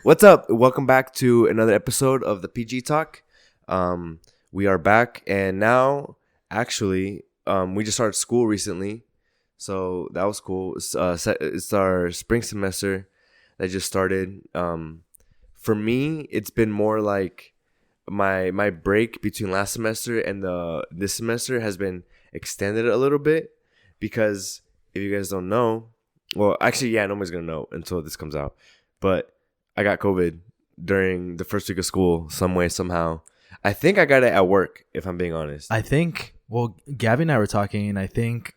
What's up? Welcome back to another episode of the PG Talk. We are back, and now, actually, we just started school recently, so that was cool. It's our spring semester that just started. For me, it's been more like my break between last semester and this semester has been extended a little bit because if you guys don't know, well, actually, yeah, nobody's gonna know until this comes out. But I got COVID during the first week of school, some way, somehow. I think I got it at work, if I'm being honest. Gabby and I were talking, and I think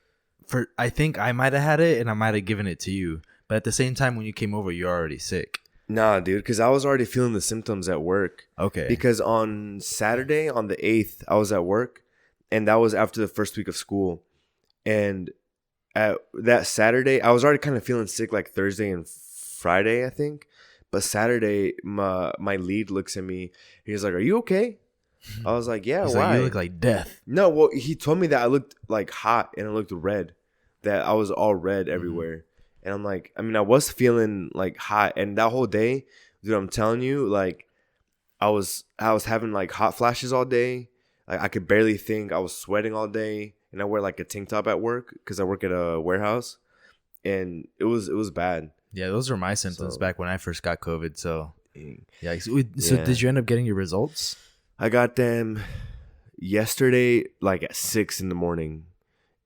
I might have had it, and I might have given it to you. But at the same time, when you came over, you're already sick. Nah, dude, because I was already feeling the symptoms at work. Okay. Because on Saturday, on the 8th, I was at work, and that was after the first week of school. And at that Saturday, I was already kind of feeling sick like Thursday and Friday, I think. But Saturday, my lead looks at me. He's like, "Are you okay?" I was like, "Yeah, He's why?" Like, you look like death. No, well, he told me that I looked like hot and I looked red, that I was all red everywhere. Mm-hmm. And I'm like, I mean, I was feeling like hot, and that whole day, dude, I'm telling you, like, I was having like hot flashes all day. Like, I could barely think. I was sweating all day, and I wear like a tank top at work because I work at a warehouse, and it was bad. Yeah, those were my symptoms back when I first got COVID. So, yeah. So did you end up getting your results? I got them yesterday, like at 6 a.m,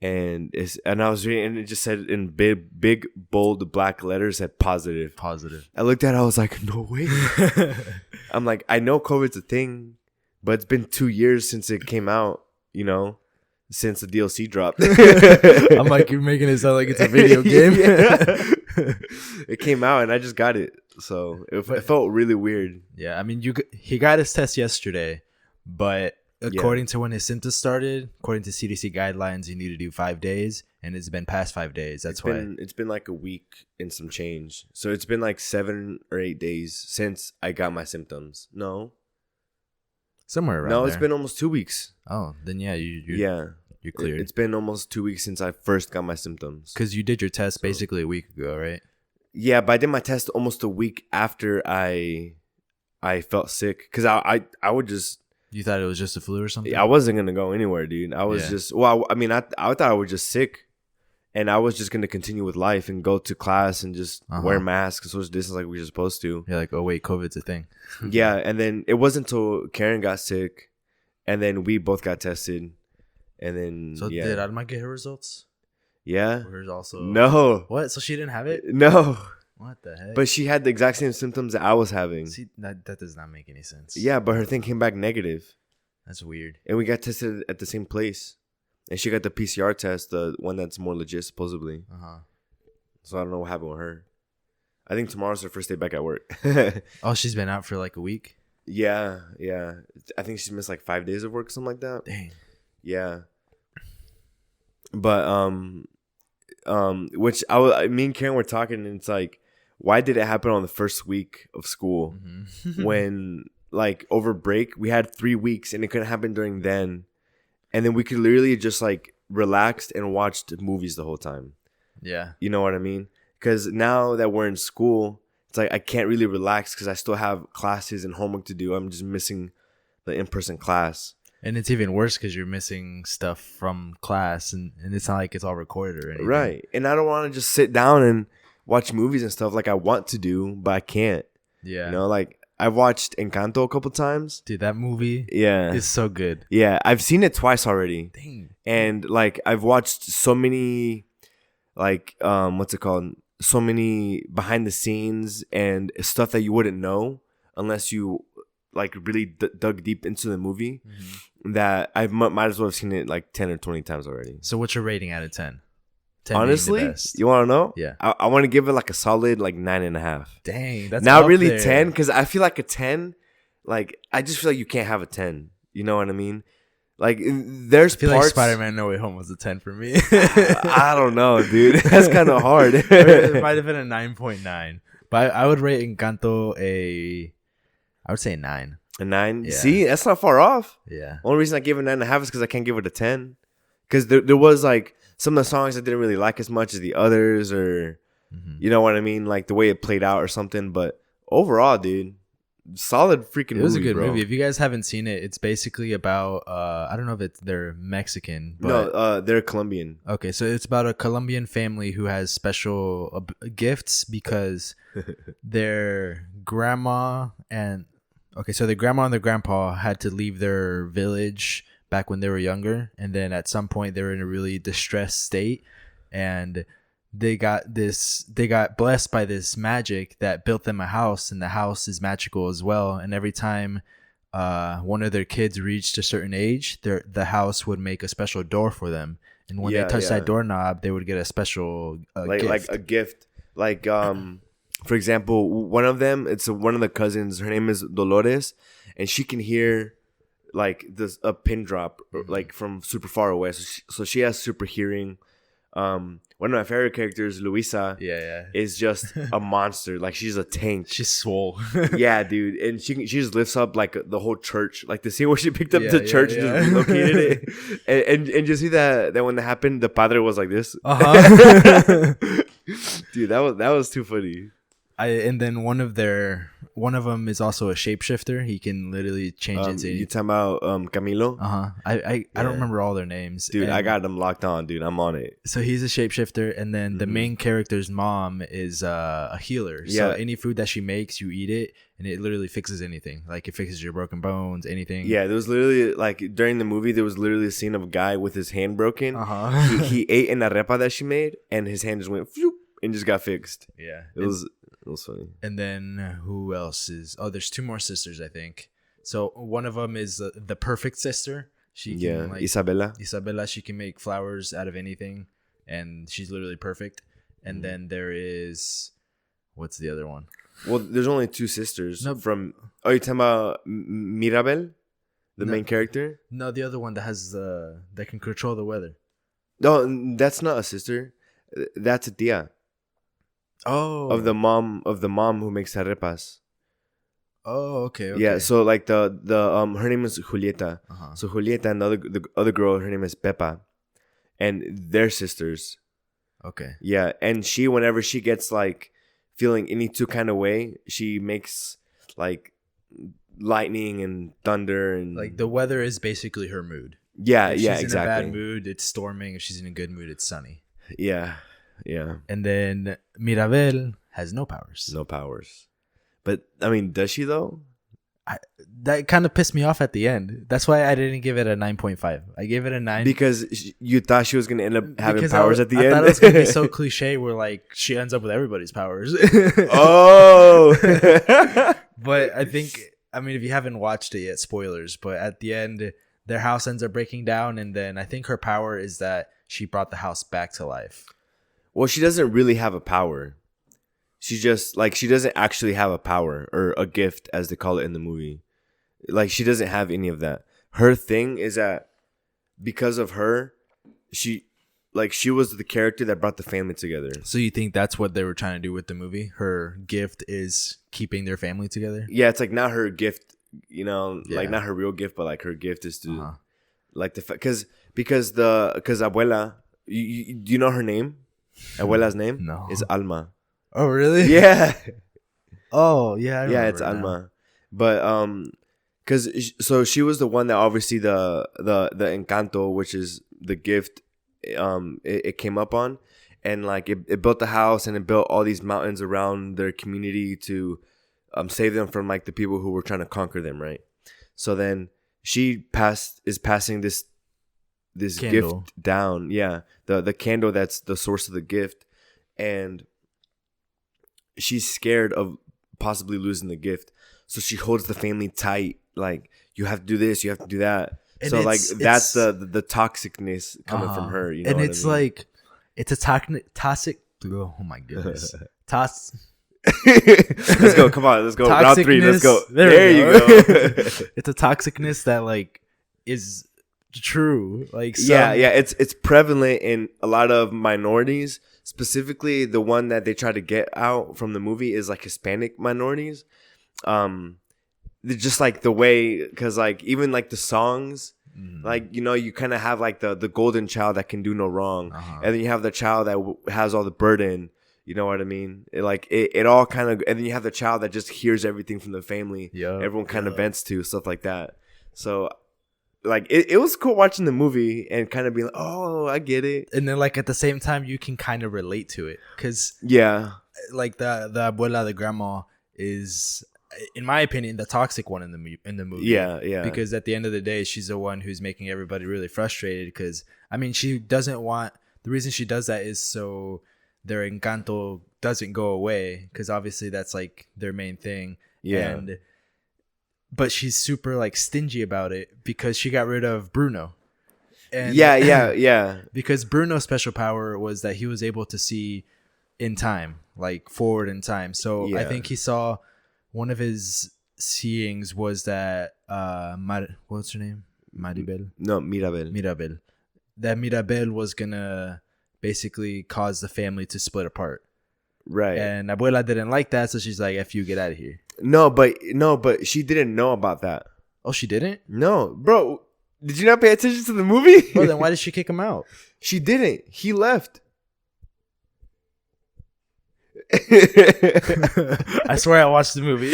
and I was reading, and it just said in big bold black letters, said positive. Positive. I looked at it, I was like, no way. I'm like, I know COVID's a thing, but it's been 2 years since it came out, since the DLC dropped. I'm like, you're making it sound like it's a video game. It came out and I just got it, so it felt really weird. Yeah, I mean, he got his test yesterday, but according to when his symptoms started, according to CDC guidelines, you need to do 5 days, and it's been past 5 days. It's been like a week and some change. So it's been like 7 or 8 days since I got my symptoms. No, somewhere around. No, there. It's been almost 2 weeks. Oh, then yeah, you're cleared. It's been almost 2 weeks since I first got my symptoms. Because you did your test basically a week ago, right? Yeah, but I did my test almost a week after I felt sick. Because I would just... You thought it was just a flu or something? I wasn't going to go anywhere, dude. I was just... Well, I thought I was just sick. And I was just going to continue with life and go to class and just wear masks and social distance like we were supposed to. You're like, oh, wait, COVID's a thing. Yeah, and then it wasn't until Karen got sick, and then we both got tested. And then, so did Alma get her results? Yeah. Hers also. No. What? So she didn't have it? No. What the heck? But she had the exact same symptoms that I was having. See, that does not make any sense. Yeah, but her thing came back negative. That's weird. And we got tested at the same place. And she got the PCR test, the one that's more legit, supposedly. So I don't know what happened with her. I think tomorrow's her first day back at work. Oh, she's been out for like a week? Yeah. I think she's missed like 5 days of work, something like that. Dang. Yeah. But which me and Karen were talking, and it's like, why did it happen on the first week of school when like over break we had 3 weeks and it couldn't happen during then, and then we could literally just like relaxed and watched movies the whole time. Yeah, you know what I mean? Because now that we're in school, it's like I can't really relax because I still have classes and homework to do. I'm just missing the in-person class. And it's even worse because you're missing stuff from class, and it's not like it's all recorded or anything. Right. And I don't want to just sit down and watch movies and stuff like I want to do, but I can't. Yeah. Like I've watched Encanto a couple times. Dude, that movie is so good. Yeah. I've seen it twice already. Dang. And like I've watched so many, like, what's it called? So many behind the scenes and stuff that you wouldn't know unless you like really dug deep into the movie. That I might as well have seen it like 10 or 20 times already. So what's your rating out of 10? 10 honestly, you want to know? Yeah. I want to give it like a solid like 9.5. Dang, that's not really there. 10 because I feel like a 10. Like I just feel like you can't have a 10. You know what I mean? Like there's I feel parts. Like Spider-Man No Way Home was a 10 for me. I don't know, dude. That's kind of hard. It might have been a 9.9, but I would rate Encanto I would say a 9. A 9? Yeah. See, that's not far off. Yeah. Only reason I gave it a 9.5 is because I can't give it a 10. Because there was like some of the songs I didn't really like as much as the others, or you know what I mean, like the way it played out or something. But overall, dude, solid freaking movie. It was a good bro. movie. If you guys haven't seen it, it's basically about I don't know if they're Mexican, but No, they're Colombian. okay, so it's about a Colombian family who has special gifts because their grandma and their grandma and their grandpa had to leave their village back when they were younger, and then at some point they were in a really distressed state, and they got blessed by this magic that built them a house, and the house is magical as well. And every time one of their kids reached a certain age, the house would make a special door for them, and when they touched that doorknob, they would get a special gift. Like a gift. Like for example, one of them, it's one of the cousins. Her name is Dolores, and she can hear like a pin drop like from super far away. So she has super hearing. One of my favorite characters, Luisa, is just a monster. Like she's a tank. She's swole. Yeah, dude, and she just lifts up like the whole church. Like the scene where she picked up the church and just relocated it, and you see that when that happened, the padre was like this. Dude, that was too funny. And then one of them is also a shapeshifter. He can literally change into. You talking about Camilo? I don't remember all their names, dude. I got them locked on, dude. I'm on it. So he's a shapeshifter, and then the main character's mom is a healer. So any food that she makes, you eat it, and it literally fixes anything. Like it fixes your broken bones, anything. Yeah, there was literally like during the movie, there was literally a scene of a guy with his hand broken. He ate an arepa that she made, and his hand just went and just got fixed. Yeah, it was funny. And then who else is? Oh, there's two more sisters, I think. So one of them is the perfect sister. She can, Isabella. She can make flowers out of anything, and she's literally perfect. And then there is, what's the other one? Well, there's only two sisters. You're talking about Mirabel, the main character? No, the other one that has that can control the weather. No, that's not a sister. That's a tia. Oh, of the mom who makes arepas. Oh, okay. Yeah, so like the her name is Julieta. So Julieta and the other girl, her name is Pepa, and they're sisters. Okay. Yeah, and she, whenever she gets like feeling any two kind of way, she makes like lightning and thunder, and like the weather is basically her mood. Yeah, if yeah, she's exactly. in a bad mood, it's storming. If she's in a good mood, it's sunny. Yeah, yeah. And then Mirabel has no powers. No powers. But I mean, does she though? That kind of pissed me off at the end. That's why I didn't give it a 9.5. I gave it a 9 because you thought she was gonna end up having powers at the end. I thought it was gonna be so cliche, where like she ends up with everybody's powers. Oh. But I think, I mean, if you haven't watched it yet, spoilers. But at the end, their house ends up breaking down, and then I think her power is that she brought the house back to life. Well, she doesn't really have a power. She just, like, she doesn't actually have a power or a gift, as they call it in the movie. Like, she doesn't have any of that. Her thing is that because of her, she was the character that brought the family together. So you think that's what they were trying to do with the movie? Her gift is keeping their family together? Yeah, it's like not her gift, like not her real gift, but like her gift is to, like, because Abuela, do you know her name? Abuela's name? No. Is Alma. Oh, really? Yeah. Oh, yeah. Yeah, it's Alma. But so she was the one that obviously the Encanto, which is the gift, it came up on, and like it built the house, and it built all these mountains around their community to save them from like the people who were trying to conquer them, right? So then she is passing this candle gift down, the candle that's the source of the gift, and she's scared of possibly losing the gift, so she holds the family tight, like, you have to do this, you have to do that. And so like that's the toxicness coming from her, you know. And it's like it's a toxic. Oh my goodness, Let's go, come on, let's go. Round 3, let's go. There you go. It's a toxicness that like is true. Like it's prevalent in a lot of minorities. Specifically, the one that they try to get out from the movie is like Hispanic minorities. Just like the way, because like even like the songs, like, you kind of have like the golden child that can do no wrong, and then you have the child that has all the burden, You know what I mean? It all kind of, and then you have the child that just hears everything from the family. Yeah, everyone kind of vents to stuff like that. So like it was cool watching the movie and kind of being like, oh, I get it. And then like at the same time, you can kind of relate to it because like the abuela, the grandma, is, in my opinion, the toxic one in the movie. Yeah. Because at the end of the day, she's the one who's making everybody really frustrated. Because I mean, she doesn't want, the reason she does that is so their Encanto doesn't go away. Because obviously that's like their main thing. Yeah. But she's super like stingy about it because she got rid of Bruno. And yeah. Because Bruno's special power was that he was able to see in time, like forward in time. So I think he saw, one of his seeings was that what's her name? Maribel? No, Mirabel. That Mirabel was gonna basically cause the family to split apart. Right. And Abuela didn't like that, so she's like, "F you, get out of here." No, but she didn't know about that. Oh, she didn't? No, bro. Did you not pay attention to the movie? Well, then why did she kick him out? She didn't. He left. I swear I watched the movie.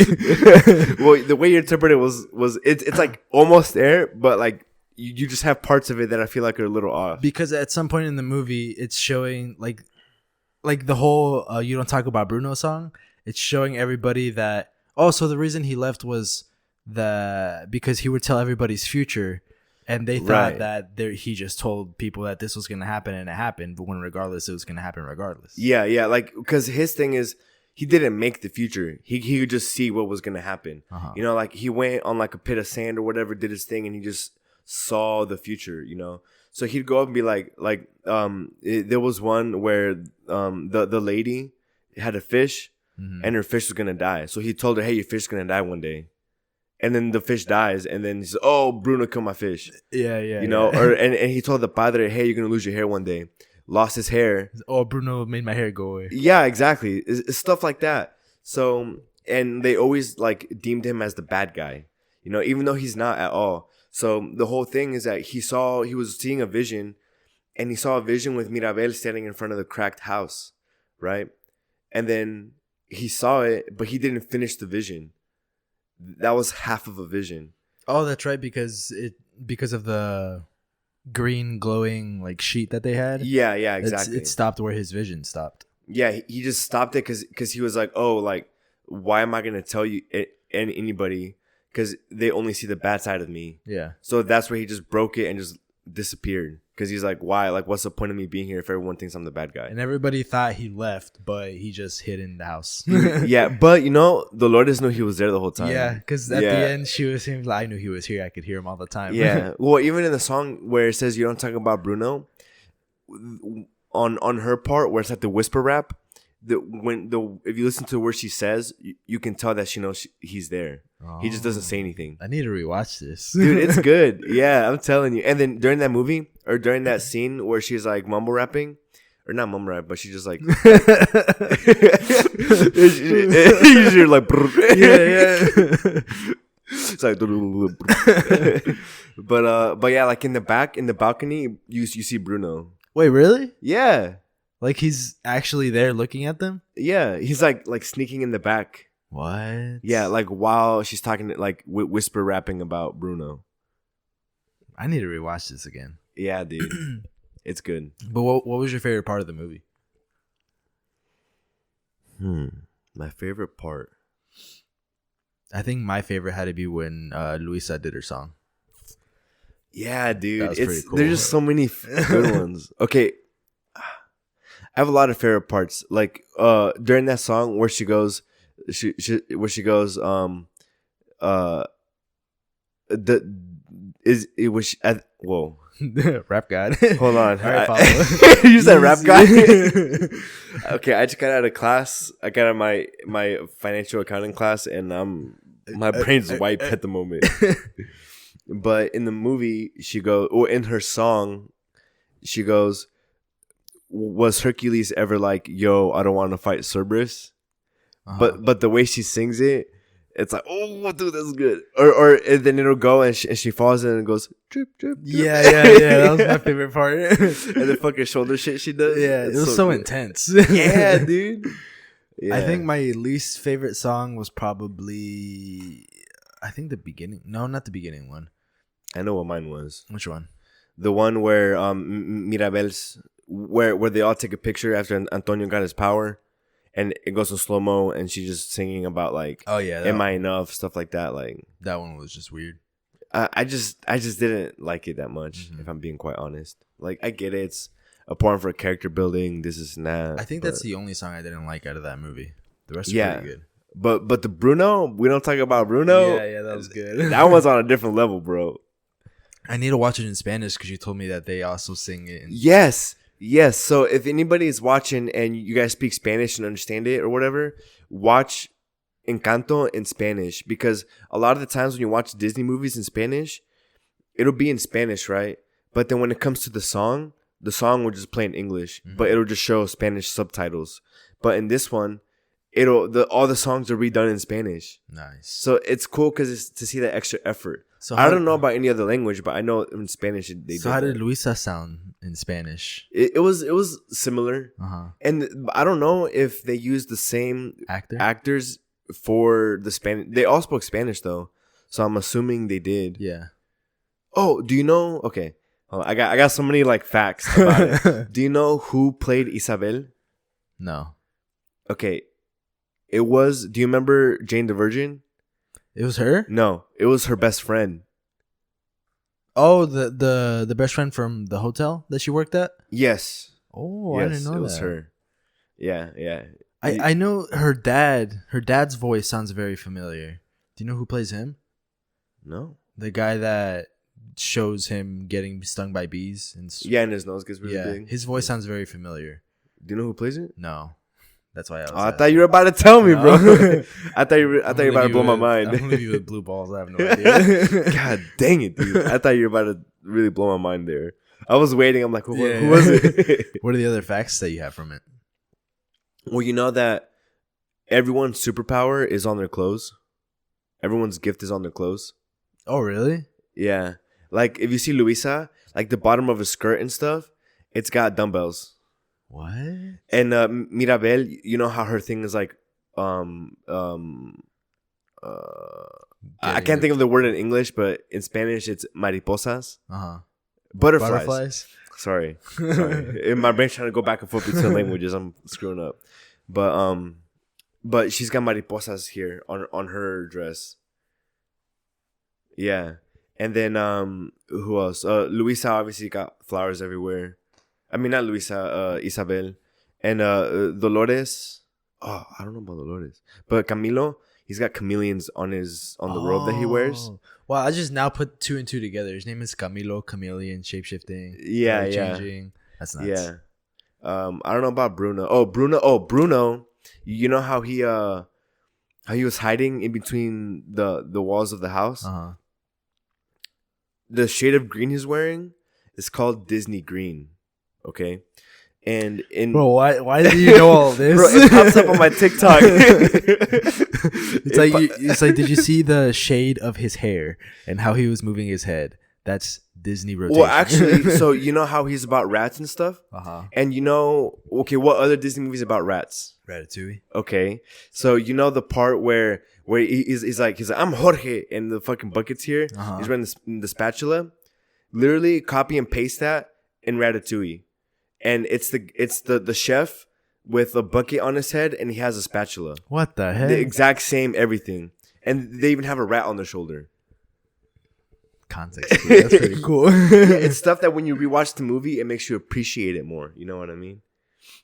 Well, the way you interpret it was it's like almost there, but like you just have parts of it that I feel like are a little off. Because at some point in the movie, it's showing like the whole "You Don't Talk About Bruno" song. It's showing everybody that, oh, so the reason he left was because he would tell everybody's future. And they thought that he just told people that this was going to happen, and it happened. But when regardless, it was going to happen regardless. Yeah. Like, because his thing is, he didn't make the future. He could just see what was going to happen. Uh-huh. You know, like he went on like a pit of sand or whatever, did his thing, and he just saw the future. You know, so he'd go up and be like, there was one where the lady had a fish, and her fish was going to die. So he told her, hey, your fish is going to die one day. And then the fish dies, and then he says, "Oh, Bruno killed my fish." Yeah. You know, and he told the padre, "Hey, you're gonna lose your hair one day." Lost his hair. Oh, Bruno made my hair go away. Yeah, exactly. It's stuff like that. So, and they always like deemed him as the bad guy. You know, even though he's not at all. So the whole thing is that he was seeing a vision, and he saw a vision with Mirabel standing in front of the cracked house, right? And then he saw it, but he didn't finish the vision. That was half of a vision. Oh, that's right, because of the green glowing like sheet that they had. Yeah, exactly. It stopped where his vision stopped. Yeah, he just stopped it because he was like, oh, like, why am I gonna tell you and anybody? Because they only see the bad side of me. Yeah. So that's where he just broke it and just disappeared. Because he's like, why? Like, what's the point of me being here if everyone thinks I'm the bad guy? And everybody thought he left, but he just hid in the house. Yeah, but you know, Dolores knew he was there the whole time. Yeah, because at the end, she was saying, like, I knew he was here. I could hear him all the time. Yeah. Well, even in the song where it says, you don't talk about Bruno, on her part, where it's like the whisper rap, if you listen to where she says, you can tell that she knows he's there. Oh. He just doesn't say anything. I need to rewatch this. Dude, it's good. Yeah, I'm telling you. And then during that movie, or during that scene where she's like mumble rapping, or not mumble rap, but she just like you're like yeah. It's like but yeah, like in the balcony, you see Bruno. Wait, really? Yeah. Like he's actually there looking at them? Yeah, he's like sneaking in the back. What? Yeah, like while she's talking, like whisper rapping about Bruno. I need to rewatch this again. Yeah, dude, it's good. But what was your favorite part of the movie? My favorite part. I think my favorite had to be when Luisa did her song. Yeah, dude, that was pretty cool. There's just so many good ones. Okay. I have a lot of favorite parts, like during that song where she goes, whoa, rap god. Hold on, all right, Pablo. You said rap guy. Okay, I just got out of class. I got out of my financial accounting class, and my brain's wiped at the moment. But in the movie, in her song, she goes, was Hercules ever like, yo, I don't want to fight Cerberus? Uh-huh. But the way she sings it, It's like, oh, dude, that's good. Or and then it'll go and she falls in and goes drip, drip, drip. Yeah. That was my favorite part. And the fucking shoulder shit she does. Yeah, it was so good. intense. Yeah, dude. Yeah. I think my least favorite song was probably, I think the beginning. No, not the beginning one. I know what mine was. Which one? The one where Mirabel's where they all take a picture after Antonio got his power. And it goes in slow-mo, and she's just singing about, like, oh, yeah, am I enough? Stuff like that. Like, that one was just weird. I just didn't like it that much, if I'm being quite honest. Like, I get it. It's important for character building, this is that. I think that's the only song I didn't like out of that movie. The rest are pretty good. But the Bruno, we don't talk about Bruno. Yeah, that was good. That one's on a different level, bro. I need to watch it in Spanish because you told me that they also sing it. Yes. So if anybody is watching and you guys speak Spanish and understand it or whatever, watch Encanto in Spanish, because a lot of the times when you watch Disney movies in Spanish, it'll be in Spanish, right? But then when it comes to the song will just play in English, but it'll just show Spanish subtitles. But in this one, all the songs are redone in Spanish. Nice. So it's cool because it's to see that extra effort. So I don't know about any other language, but I know in Spanish they did. So how did Luisa sound in Spanish? It was similar, and I don't know if they used the same actors for the Spanish. They all spoke Spanish though, so I'm assuming they did. Yeah. Oh, do you know? Okay, I got so many like facts about it. Do you know who played Isabel? No. Okay, it was. Do you remember Jane the Virgin? It was her? No, it was her best friend. Oh, the best friend from the hotel that she worked at? Yes. Oh, yes, I didn't know that. It was her. Yeah. I know her dad. Her dad's voice sounds very familiar. Do you know who plays him? No. The guy that shows him getting stung by bees. And his nose gets really big. His voice sounds very familiar. Do you know who plays it? No. That's why I was. I thought you were about to tell me, bro. I thought you were about to blow my mind. I'm gonna leave you with blue balls. I have no idea. God dang it, dude! I thought you were about to really blow my mind there. I was waiting. I'm like, who was it? What are the other facts that you have from it? Well, you know that everyone's superpower is on their clothes. Everyone's gift is on their clothes. Oh, really? Yeah. Like if you see Luisa, like the bottom of her skirt and stuff, it's got dumbbells. What? And Mirabel, you know how her thing is like, I can't think of the word in English, but in Spanish it's mariposas. Butterflies. Sorry. In my brain's trying to go back and forth between languages. I'm screwing up. But she's got mariposas here on her dress. Yeah. And then who else? Luisa obviously got flowers everywhere. I mean, not Luisa, Isabel. And Dolores. Oh, I don't know about Dolores. But Camilo, he's got chameleons on the robe that he wears. Well, I just now put 2 and 2 together. His name is Camilo, chameleon, shapeshifting. Yeah. Changing. That's nuts. Yeah. I don't know about Bruno. Oh, Bruno. You know how he was hiding in between the walls of the house? The shade of green he's wearing is called Disney green. Okay, and bro, why do you know all this? Bro, it pops up on my TikTok. It's like, did you see the shade of his hair and how he was moving his head? That's Disney rotation. Well, actually, so you know how he's about rats and stuff, and you know, okay, what other Disney movies about rats? Ratatouille. Okay, so you know the part where he's like I'm Jorge and the fucking bucket's here. He's wearing the spatula. Literally copy and paste that in Ratatouille. And it's the chef with a bucket on his head, and he has a spatula. What the heck? The exact same everything, and they even have a rat on their shoulder. Context, dude. That's pretty cool. It's stuff that when you rewatch the movie, it makes you appreciate it more. You know what I mean?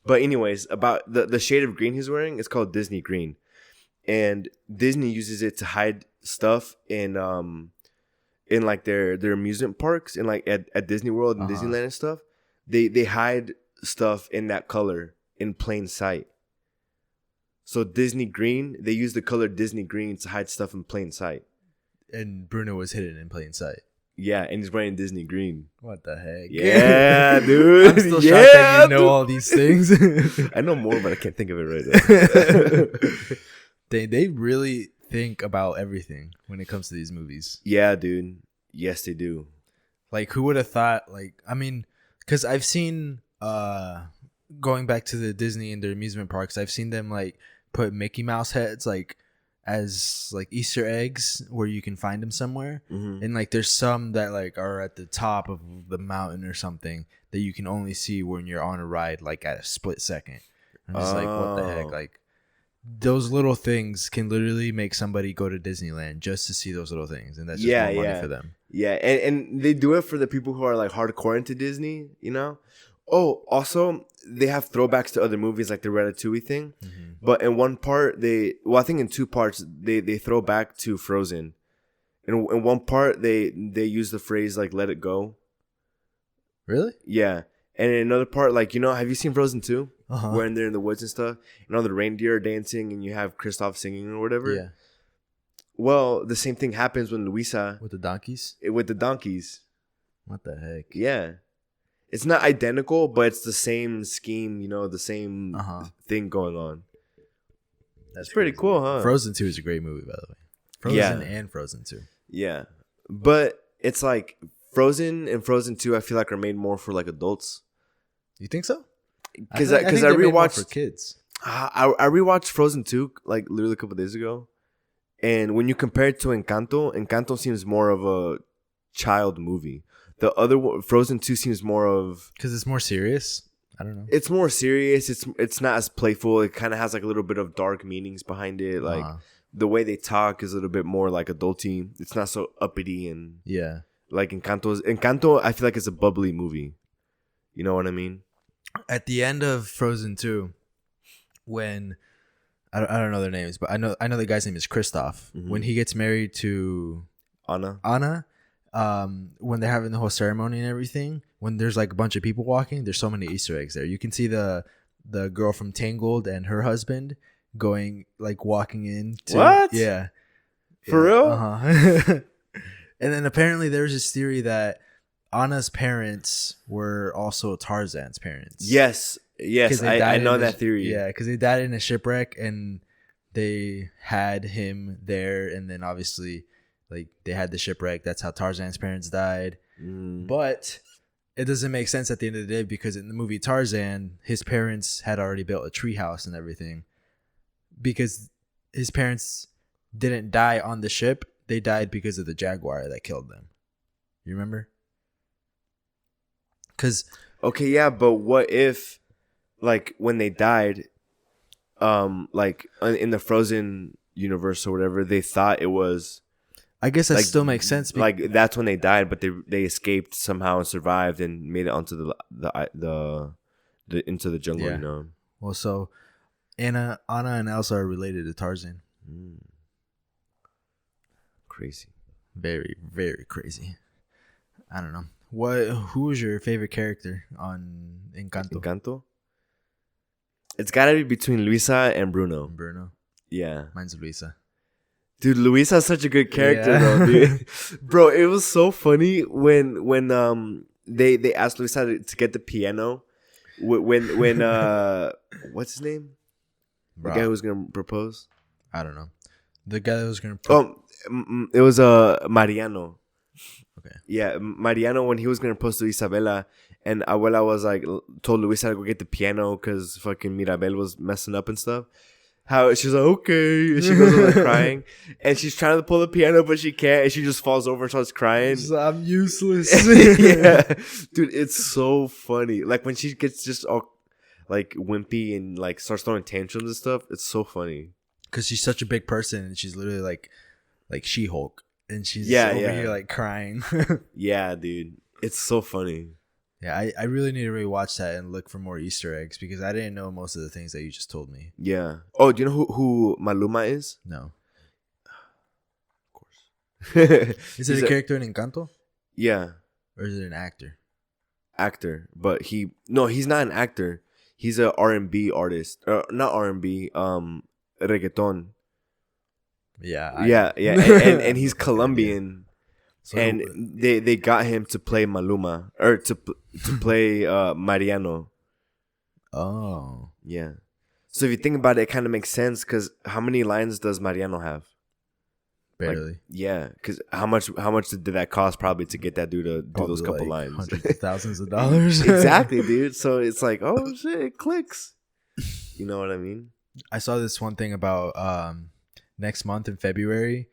But anyways, about the shade of green he's wearing, it's called Disney green, and Disney uses it to hide stuff in like their amusement parks, and like at Disney World and Disneyland and stuff. They hide stuff in that color in plain sight. So Disney green, they use the color Disney green to hide stuff in plain sight. And Bruno was hidden in plain sight. Yeah, and he's wearing Disney green. What the heck? Yeah, dude. I'm still shocked that you know all these things. I know more, but I can't think of it right now. They really think about everything when it comes to these movies. Yeah, dude. Yes, they do. Like, who would have thought? Like, I mean, because I've seen going back to the Disney and their amusement parks, I've seen them like put Mickey Mouse heads like as like Easter eggs where you can find them somewhere. And like there's some that like are at the top of the mountain or something that you can only see when you're on a ride like at a split second. I'm just like, what the heck? Like, those little things can literally make somebody go to Disneyland just to see those little things, and that's just more money for them. Yeah, and they do it for the people who are like hardcore into Disney, you know? Oh, also, they have throwbacks to other movies like the Ratatouille thing. But in one part, I think in two parts, they throw back to Frozen. In one part, they use the phrase like "let it go." Really? Yeah. And in another part, like, you know, have you seen Frozen 2? Uh-huh. When they're in the woods and stuff, and all the reindeer are dancing, and you have Kristoff singing or whatever. Yeah. Well, the same thing happens when Luisa With the donkeys? with the donkeys. What the heck? Yeah, it's not identical, but it's the same scheme. You know, the same thing going on. That's pretty cool, huh? Frozen 2 is a great movie, by the way. Frozen and Frozen 2. Yeah, but it's like Frozen and Frozen 2. I feel like are made more for like adults. You think so? Because I rewatched for kids. I rewatched Frozen 2 like literally a couple of days ago, and when you compare it to Encanto seems more of a child movie. The other one, Frozen 2 seems more of because it's more serious. I don't know. It's more serious. It's not as playful. It kind of has like a little bit of dark meanings behind it. Like the way they talk is a little bit more like adulty. It's not so uppity and like Encanto. I feel like it's a bubbly movie. You know what I mean? At the end of Frozen 2, when I don't know their names, but I know the guy's name is Kristoff. When he gets married to Anna, when they're having the whole ceremony and everything, when there's like a bunch of people walking, there's so many Easter eggs there. You can see the girl from Tangled and her husband walking in. What? Yeah. For real? And then apparently there's this theory that Anna's parents were also Tarzan's parents. Yes, I know that theory. Yeah, because they died in a shipwreck and they had him there, and then obviously, like, they had the shipwreck. That's how Tarzan's parents died. But it doesn't make sense at the end of the day because in the movie Tarzan, his parents had already built a treehouse and everything. Because his parents didn't die on the ship, they died because of the jaguar that killed them. You remember? Okay, yeah, but what if, like, when they died, like in the Frozen universe or whatever, they thought it was. I guess that like, still makes sense. Like that's when they died, but they escaped somehow and survived and made it onto the into the jungle. You know. Well, so Anna and Elsa are related to Tarzan. Crazy. Very, very crazy. I don't know. Who was your favorite character on Encanto? It's gotta be between Luisa and Bruno. Yeah. Mine's Luisa. Dude, Luisa's such a good character though, dude. Bro, it was so funny when they asked Luisa to get the piano. When what's his name? The guy who was gonna propose? I don't know. The guy that was gonna it was Mariano. Okay. Yeah, Mariano, when he was gonna propose to Isabela, and Abuela was like told Luisa to go get the piano because fucking Mirabel was messing up and stuff. How she's like, okay, and she goes over crying, and she's trying to pull the piano but she can't, and she just falls over and starts crying. She's like, I'm useless. Yeah, dude, it's so funny. Like when she gets just all like wimpy and like starts throwing tantrums and stuff, it's so funny. Because she's such a big person and she's literally like She-Hulk. And she's over here like crying. Yeah, dude. It's so funny. Yeah, I really need to rewatch that and look for more Easter eggs because I didn't know most of the things that you just told me. Yeah. Oh, do you know who Maluma is? No. Of course. Is it a character in Encanto? Yeah. Or is it an actor? Actor. But he's not an actor. He's a R&B artist. Not R&B, reggaeton. Yeah. And he's Colombian, so, and they got him to play Maluma or to play Mariano. Oh, yeah. So if you think about it, it kind of makes sense because how many lines does Mariano have? barely. Yeah, because how much did that cost probably to get that dude to do those couple lines? Hundreds of thousands of dollars. Exactly, dude. So it's like, oh shit, it clicks. You know what I mean? I saw this one thing about next month in February.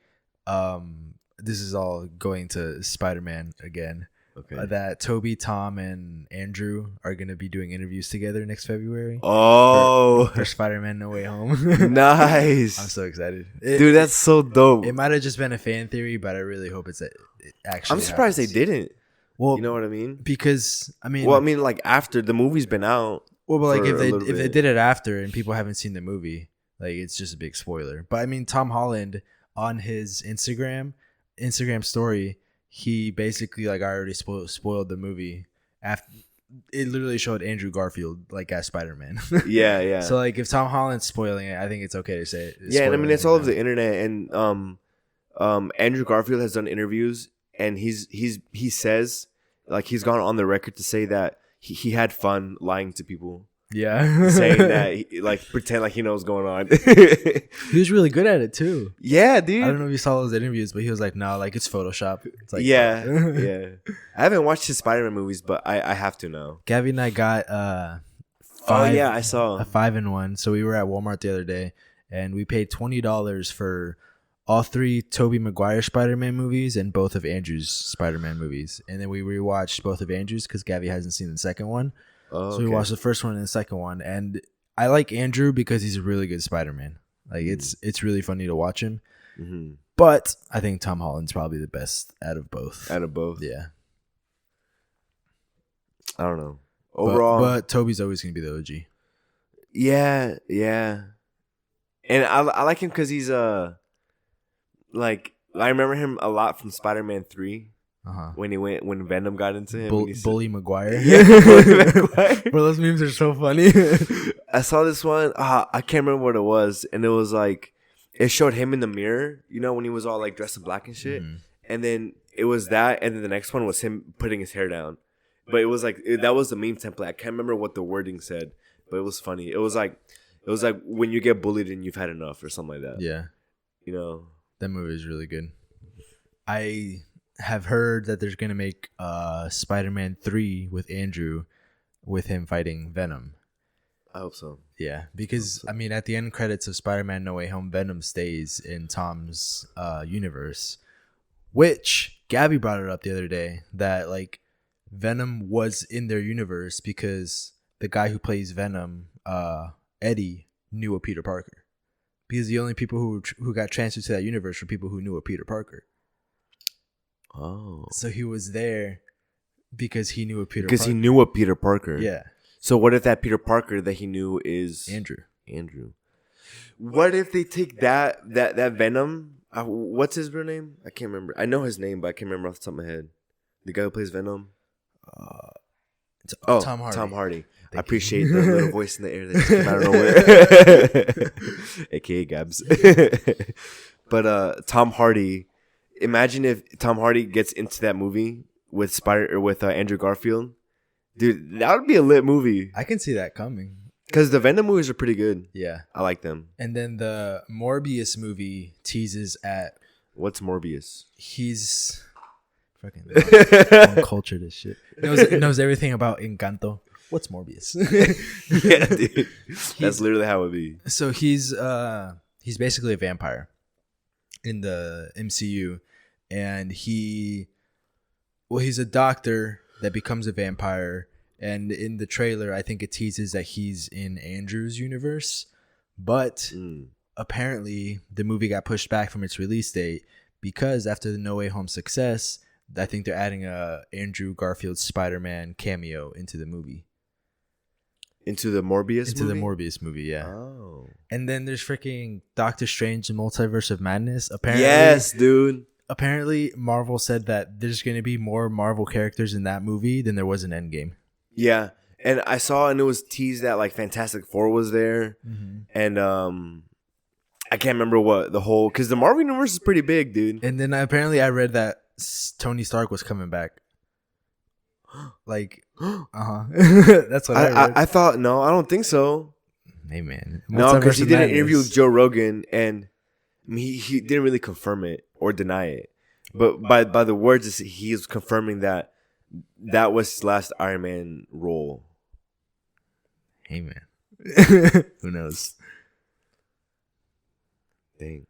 This is all going to Spider-Man again. Okay. That Toby, Tom, and Andrew are going to be doing interviews together next February. Oh, for Spider-Man No Way Home. Nice. I'm so excited. Dude, that's so dope. It might have just been a fan theory, but I really hope it actually I'm surprised happens. they didn't. Well, you know what I mean? Because, like after the movie's been out. Well, but like if they bit. did it after and people haven't seen the movie, like it's just a big spoiler. But I mean, Tom Holland on his Instagram story, he basically like already spoiled the movie. After it literally showed Andrew Garfield like as Spider-Man. Yeah. So like if Tom Holland's spoiling it, I think it's okay to say it. Yeah, and I mean it's all over the internet, and Andrew Garfield has done interviews, and he says like he's gone on the record to say that he had fun lying to people. Yeah. Saying that like pretend like he knows what's going on. He was really good at it too. Yeah, dude. I don't know if you saw those interviews, but he was like, no, like it's Photoshop. It's like, yeah. I haven't watched his Spider-Man movies, but I have to now. Gabby and I got I saw a 5-in-1. So we were at Walmart the other day and we paid $20 for all 3 Tobey Maguire Spider-Man movies and both of Andrew's Spider-Man movies. And then we rewatched both of Andrew's because Gabby hasn't seen the second one. Oh, so we watched the first one and the second one. And I like Andrew because he's a really good Spider-Man. Like it's really funny to watch him. Mm-hmm. But I think Tom Holland's probably the best out of both. Yeah. I don't know. Overall, but Toby's always gonna be the OG. Yeah. And I like him because he's like I remember him a lot from Spider-Man 3. When Venom got into him. Bully Maguire. Yeah, Bully Maguire. Bro, those memes are so funny. I saw this one. I can't remember what it was, and it was like it showed him in the mirror. You know when he was all like dressed in black and shit, and then it was that, and then the next one was him putting his hair down. But it was like that was the meme template. I can't remember what the wording said, but it was funny. It was like when you get bullied and you've had enough or something like that. Yeah, you know that movie is really good. I have heard that there's gonna make Spider-Man 3 with Andrew, with him fighting Venom. I hope so. Yeah, because I mean, at the end credits of Spider-Man No Way Home, Venom stays in Tom's universe, which Gabby brought it up the other day that like Venom was in their universe because the guy who plays Venom, Eddie, knew a Peter Parker. Because the only people who got transferred to that universe were people who knew a Peter Parker. Oh. So he was there because he knew a Peter Parker. Because he knew a Peter Parker. Yeah. So what if that Peter Parker that he knew is Andrew? What if they take that Venom? What's his real name? I can't remember. I know his name, but I can't remember off the top of my head. The guy who plays Venom. Tom Hardy. Tom Hardy. I appreciate the little voice in the air that just came out of nowhere. AKA Gabs. But Tom Hardy. Imagine if Tom Hardy gets into that movie with Andrew Garfield. Dude, that would be a lit movie. I can see that coming. Because the Venom movies are pretty good. Yeah. I like them. And then the Morbius movie teases at... What's Morbius? He's... fucking uncultured as shit. Knows everything about Encanto. What's Morbius? Yeah, dude. That's literally how it would be. So he's basically a vampire in the MCU. And he's a doctor that becomes a vampire, and in the trailer I think it teases that he's in Andrew's universe, but apparently the movie got pushed back from its release date because after the No Way Home success, I think they're adding a Andrew Garfield Spider-Man cameo into the movie. Into the Morbius movie? The Morbius movie, yeah. Oh. And then there's freaking Doctor Strange and Multiverse of Madness. Apparently, yes, dude. Apparently, Marvel said that there's going to be more Marvel characters in that movie than there was in Endgame. Yeah. And I saw, and it was teased that like Fantastic Four was there. And I can't remember what the whole, because the Marvel universe is pretty big, dude. And then apparently I read that Tony Stark was coming back. Like, that's what I read. I thought, no, I don't think so. Hey, man. No, because he did an interview with Joe Rogan, and I mean, he didn't really confirm it. or deny it. But by the words, he is confirming that was his last Iron Man role. Hey man, who knows? Dang.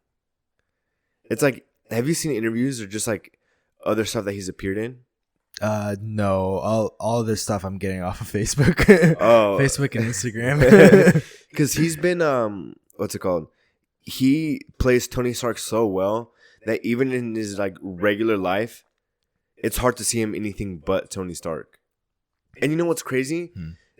It's like, have you seen interviews or just like other stuff that he's appeared in? No, all of this stuff I'm getting off of Facebook. Oh, Facebook and Instagram. Because he's been what's it called? He plays Tony Stark so well that even in his like regular life, it's hard to see him anything but Tony Stark. And you know what's crazy?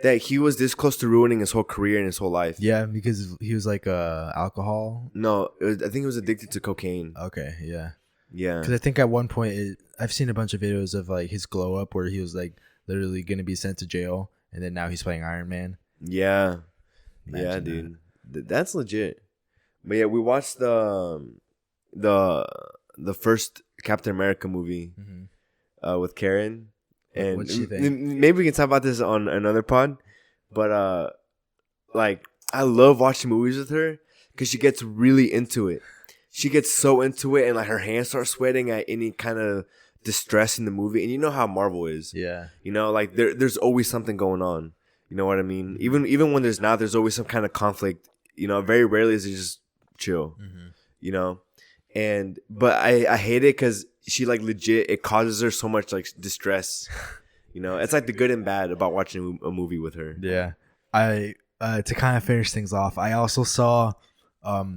That he was this close to ruining his whole career and his whole life. Yeah, because he was like alcohol. No, I think he was addicted to cocaine. Okay, yeah. Yeah. Because I think at one point, I've seen a bunch of videos of like his glow up where he was like literally going to be sent to jail. And then now he's playing Iron Man. Yeah. Imagine yeah, dude. That's legit. But yeah, we watched the first Captain America movie with Karen. And what'd she think? Maybe we can talk about this on another pod. But like, I love watching movies with her because she gets really into it. She gets so into it, and like her hands start sweating at any kind of distress in the movie. And you know how Marvel is. Yeah. You know, like there's always something going on. You know what I mean? Even when there's not, there's always some kind of conflict. You know, very rarely is it just chill. You know, but I hate it because she like legit, it causes her so much like distress. You know, it's like the good and bad about watching a movie with her. Yeah. I to kind of finish things off, I also saw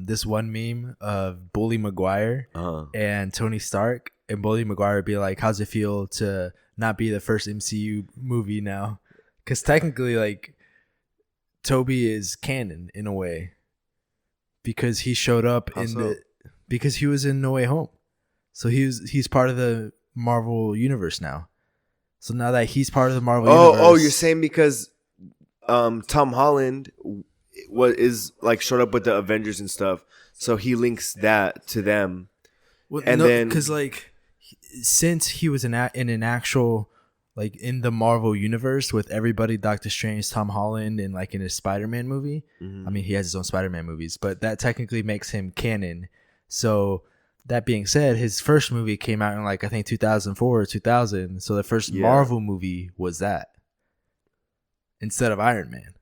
this one meme of Bully Maguire and Tony Stark, and Bully Maguire would be like, how's it feel to not be the first MCU movie now? Because technically, like, Toby is canon in a way because he showed up because he was in No Way Home. So he's part of the Marvel universe now. So now that he's part of the Marvel universe. Oh, you're saying because Tom Holland is like showed up with the Avengers and stuff, so he links that to them. Well, and then because like since he was in an actual like in the Marvel universe with everybody, Doctor Strange, Tom Holland, and like in his Spider-Man movie. I mean, he has his own Spider-Man movies, but that technically makes him canon. So that being said, his first movie came out in like I think 2004 or 2000. So the first Marvel movie was that instead of Iron Man.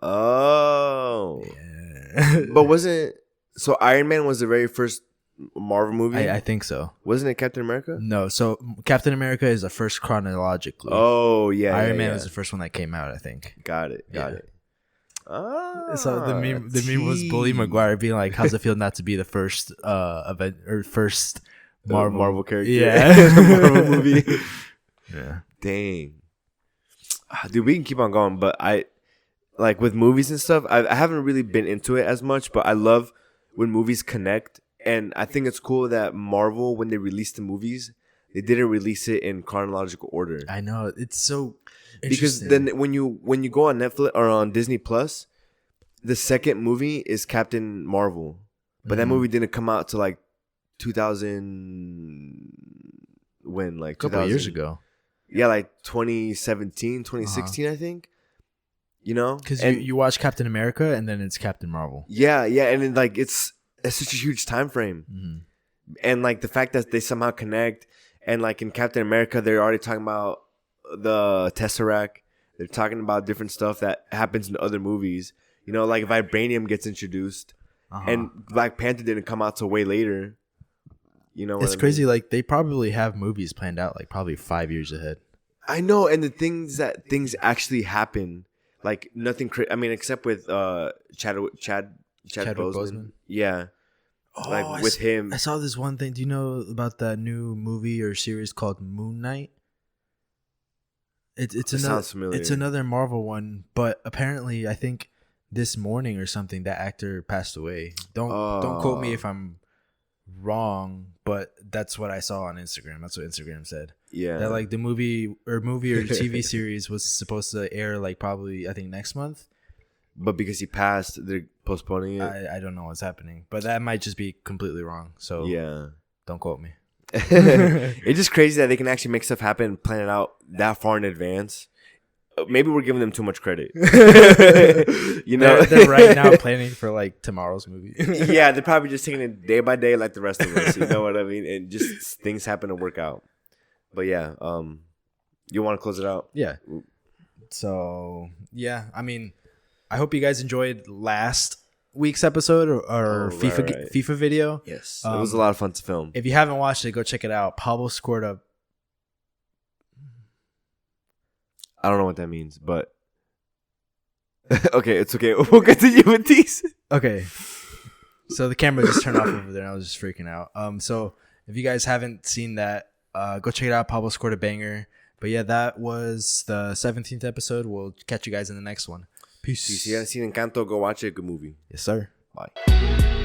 Oh, yeah. But wasn't so Iron Man was the very first Marvel movie? I think so. Wasn't it Captain America? No, so Captain America is the first chronologically. Oh yeah, Iron Man was the first one that came out. I think. Got it. Ah, so the meme was Bully Maguire being like, "How's it feel not to be the first event or first Marvel character? Yeah, Marvel movie. Yeah, dang, dude, we can keep on going, but I like with movies and stuff. I haven't really been into it as much, but I love when movies connect, and I think it's cool that Marvel, when they released the movies, they didn't release it in chronological order. I know, it's so. Because then when you go on Netflix or on Disney Plus, the second movie is Captain Marvel, but that movie didn't come out till like 2000 when like a couple of years ago. Yeah, like 2017, 2016, I think. You know, because you watch Captain America and then it's Captain Marvel. Yeah, and then, like it's such a huge time frame, and like the fact that they somehow connect, and like in Captain America, they're already talking about the Tesseract. They're talking about different stuff that happens in other movies. You know, like Vibranium gets introduced, and Black Panther didn't come out till way later. You know, it's crazy. Like they probably have movies planned out like probably 5 years ahead. I know, and the things actually happen, like nothing. I mean, except with Chadwick Boseman. Yeah. Oh, like with him. I saw this one thing. Do you know about that new movie or series called Moon Knight? Sounds familiar. It's another Marvel one, but apparently I think this morning or something that actor passed away. Don't quote me if I'm wrong, but that's what I saw on Instagram. That's what Instagram said. Yeah. That like the movie or TV series was supposed to air like probably I think next month. But because he passed, they're postponing it. I don't know what's happening, but that might just be completely wrong. So yeah, don't quote me. It's just crazy that they can actually make stuff happen and plan it out that far in advance. maybe we're giving them too much credit. They're right now planning for like tomorrow's movie. Yeah, they're probably just taking it day by day like the rest of us. You know what I mean? And just things happen to work out. But yeah, you want to close it out? Yeah. So yeah, I mean, I hope you guys enjoyed last week's episode or FIFA video. Yes, it was a lot of fun to film. If you haven't watched it, go check it out. Pablo scored a. I don't know what that means, but okay, it's okay. We'll continue with these. Okay, so the camera just turned off over there, and I was just freaking out. So if you guys haven't seen that, go check it out. Pablo scored a banger. But yeah, that was the 17th episode. We'll catch you guys in the next one. Peace. If you haven't seen Encanto, go watch it. Good movie. Yes, sir. Bye.